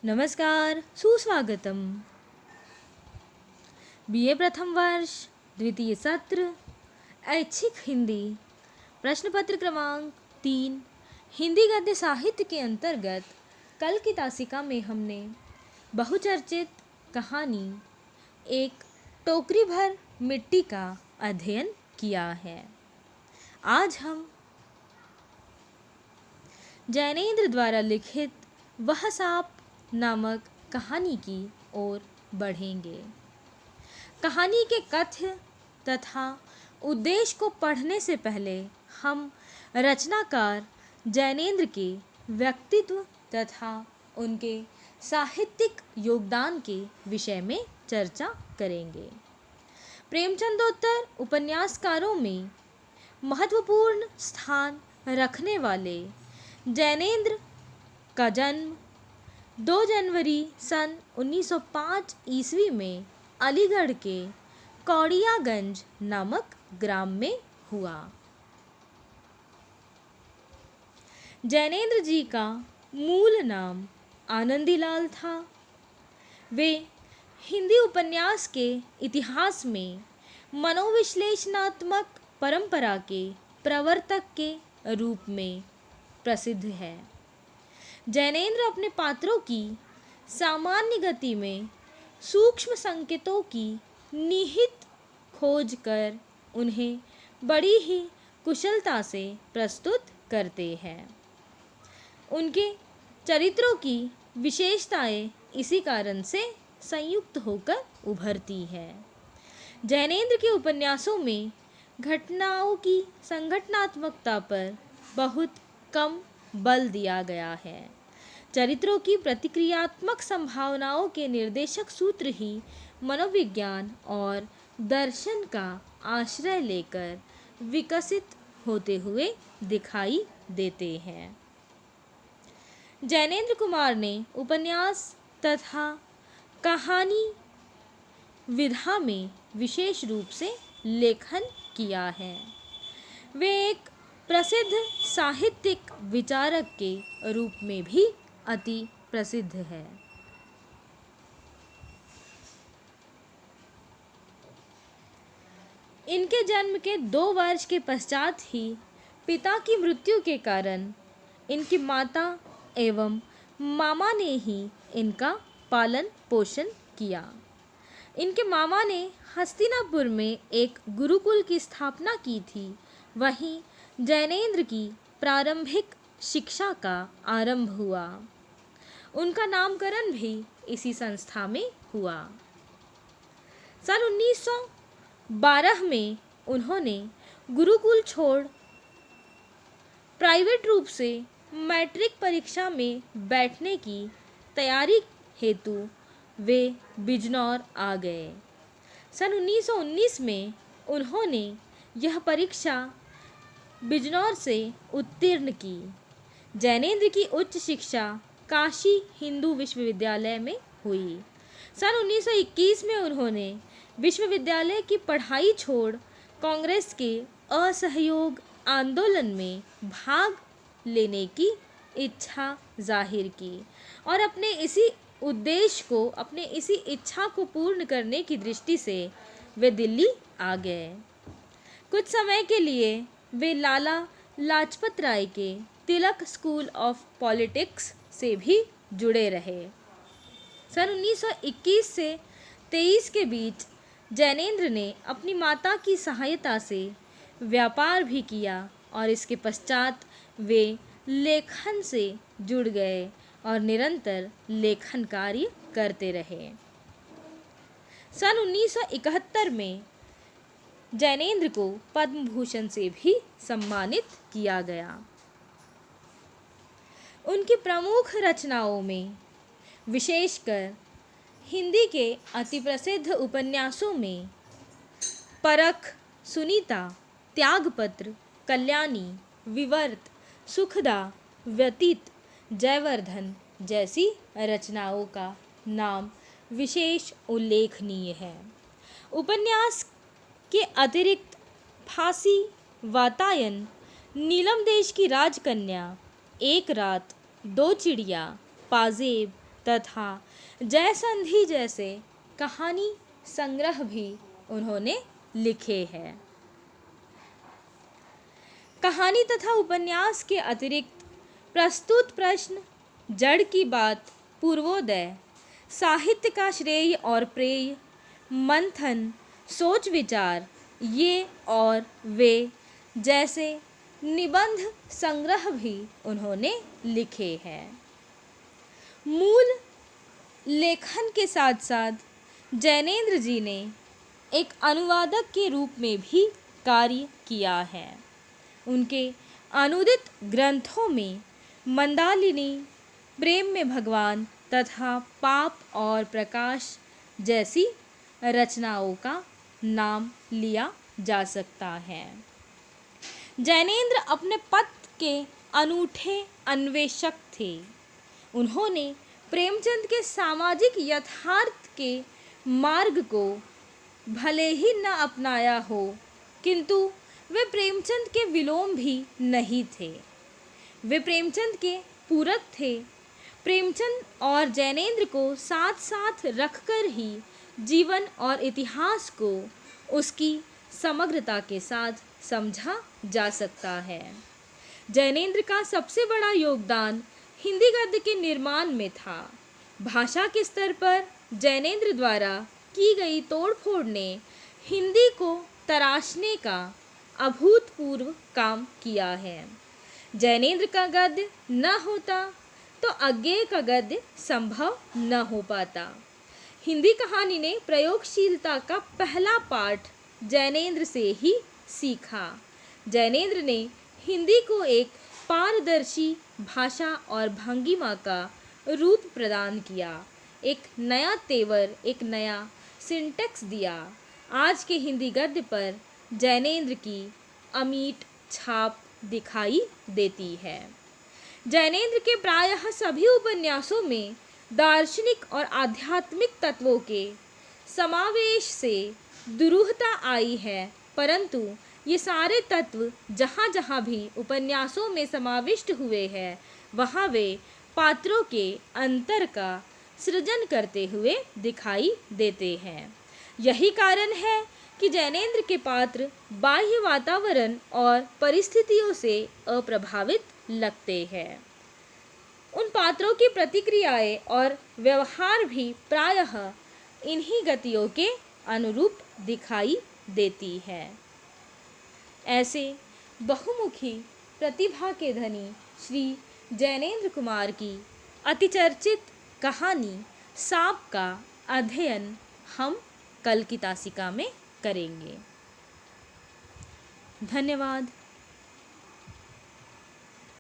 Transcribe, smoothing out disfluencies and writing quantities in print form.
नमस्कार, सुस्वागतम। बीए प्रथम वर्ष द्वितीय सत्र ऐच्छिक हिंदी प्रश्न पत्र क्रमांक 3 हिंदी गद्य साहित्य के अंतर्गत कल की तासिका में हमने बहुचर्चित कहानी एक टोकरी भर मिट्टी का अध्ययन किया है। आज हम जैनेन्द्र द्वारा लिखित वह सांप नामक कहानी की ओर बढ़ेंगे। कहानी के कथ्य तथा उद्देश्य को पढ़ने से पहले हम रचनाकार जैनेन्द्र के व्यक्तित्व तथा उनके साहित्यिक योगदान के विषय में चर्चा करेंगे। प्रेमचंदोत्तर उपन्यासकारों में महत्वपूर्ण स्थान रखने वाले जैनेन्द्र का जन्म 2 जनवरी सन 1905 ईस्वी में अलीगढ़ के कौड़ियागंज नामक ग्राम में हुआ। जैनेन्द्र जी का मूल नाम आनंदीलाल था। वे हिंदी उपन्यास के इतिहास में मनोविश्लेषणात्मक परंपरा के प्रवर्तक के रूप में प्रसिद्ध है। जैनेन्द्र अपने पात्रों की सामान्य गति में सूक्ष्म संकेतों की निहित खोज कर उन्हें बड़ी ही कुशलता से प्रस्तुत करते हैं। उनके चरित्रों की विशेषताएं इसी कारण से संयुक्त होकर उभरती है। जैनेन्द्र के उपन्यासों में घटनाओं की संगठनात्मकता पर बहुत कम बल दिया गया है। चरित्रों की प्रतिक्रियात्मक संभावनाओं के निर्देशक सूत्र ही मनोविज्ञान और दर्शन का आश्रय लेकर विकसित होते हुए दिखाई देते हैं। जैनेन्द्र कुमार ने उपन्यास तथा कहानी विधा में विशेष रूप से लेखन किया है। वे एक प्रसिद्ध साहित्यिक विचारक के रूप में भी अति प्रसिद्ध है। इनके जन्म के 2 वर्ष के पश्चात ही पिता की मृत्यु के कारण इनकी माता एवं मामा ने ही इनका पालन पोषण किया। इनके मामा ने हस्तिनापुर में एक गुरुकुल की स्थापना की थी। वहीं जैनेन्द्र की प्रारंभिक शिक्षा का आरंभ हुआ। उनका नामकरण भी इसी संस्था में हुआ। सन 1912 में उन्होंने गुरुकुल छोड़ प्राइवेट रूप से मैट्रिक परीक्षा में बैठने की तैयारी हेतु वे बिजनौर आ गए। सन 1919 में उन्होंने यह परीक्षा बिजनौर से उत्तीर्ण की। जैनेन्द्र की उच्च शिक्षा काशी हिंदू विश्वविद्यालय में हुई। सन 1921 में उन्होंने विश्वविद्यालय की पढ़ाई छोड़ कांग्रेस के असहयोग आंदोलन में भाग लेने की इच्छा जाहिर की और अपने इसी इच्छा को पूर्ण करने की दृष्टि से वे दिल्ली आ गए। कुछ समय के लिए वे लाला लाजपत राय के तिलक स्कूल ऑफ पॉलिटिक्स से भी जुड़े रहे। सन 1921 से 23 के बीच जैनेन्द्र ने अपनी माता की सहायता से व्यापार भी किया और इसके पश्चात वे लेखन से जुड़ गए और निरंतर लेखन कार्य करते रहे। सन 1971 में जैनेन्द्र को पद्म भूषण से भी सम्मानित किया गया। उनकी प्रमुख रचनाओं में विशेषकर हिंदी के अति प्रसिद्ध उपन्यासों में परख, सुनीता, त्यागपत्र, कल्याणी, विवर्त, सुखदा, व्यतीत, जयवर्धन जैसी रचनाओं का नाम विशेष उल्लेखनीय है। उपन्यास के अतिरिक्त फांसी, वातायन, नीलम देश की राजकन्या, एक रात, 2 चिड़िया, पाजेब, तथा जयसंधि जैसे कहानी संग्रह भी उन्होंने लिखे हैं। कहानी तथा उपन्यास के अतिरिक्त प्रस्तुत प्रश्न, जड़ की बात, पूर्वोदय, साहित्य का श्रेय और प्रेय, मंथन, सोच विचार, ये और वे जैसे निबंध संग्रह भी उन्होंने लिखे हैं। मूल लेखन के साथ साथ जैनेंद्र जी ने एक अनुवादक के रूप में भी कार्य किया है। उनके अनुदित ग्रंथों में मंदालिनी, प्रेम में भगवान तथा पाप और प्रकाश जैसी रचनाओं का नाम लिया जा सकता है। जैनेंद्र अपने पद के अनूठे अन्वेषक थे। उन्होंने प्रेमचंद के सामाजिक यथार्थ के मार्ग को भले ही न अपनाया हो, किंतु वे प्रेमचंद के विलोम भी नहीं थे। वे प्रेमचंद के पूरक थे। प्रेमचंद और जैनेंद्र को साथ साथ रखकर ही जीवन और इतिहास को उसकी समग्रता के साथ समझा जा सकता है। जैनेंद्र का सबसे बड़ा योगदान हिंदी गद्य के निर्माण में था। भाषा के स्तर पर जैनेंद्र द्वारा की गई तोड़फोड़ ने हिंदी को तराशने का अभूतपूर्व काम किया है। जैनेंद्र का गद्य न होता तो अज्ञेय का गद्य संभव न हो पाता। हिंदी कहानी ने प्रयोगशीलता का पहला पाठ जैनेंद्र से ही सीखा। जैनेंद्र ने हिंदी को एक पारदर्शी भाषा और भंगिमा का रूप प्रदान किया, एक नया तेवर, एक नया सिंटेक्स दिया। आज के हिंदी गद्य पर जैनेंद्र की अमिट छाप दिखाई देती है। जैनेंद्र के प्रायः सभी उपन्यासों में दार्शनिक और आध्यात्मिक तत्वों के समावेश से दुरूहता आई है, परंतु ये सारे तत्व जहाँ जहाँ भी उपन्यासों में समाविष्ट हुए हैं, वहाँ वे पात्रों के अंतर का सृजन करते हुए दिखाई देते हैं। यही कारण है कि जैनेंद्र के पात्र बाह्य वातावरण और परिस्थितियों से अप्रभावित लगते हैं। उन पात्रों की प्रतिक्रियाएं और व्यवहार भी प्रायः इन्हीं गतियों के अनुरूप दिखाई देती है। ऐसे बहुमुखी प्रतिभा के धनी श्री जैनेंद्र कुमार की अतिचर्चित कहानी सांप का अध्ययन हम कल की तासिका में करेंगे। धन्यवाद।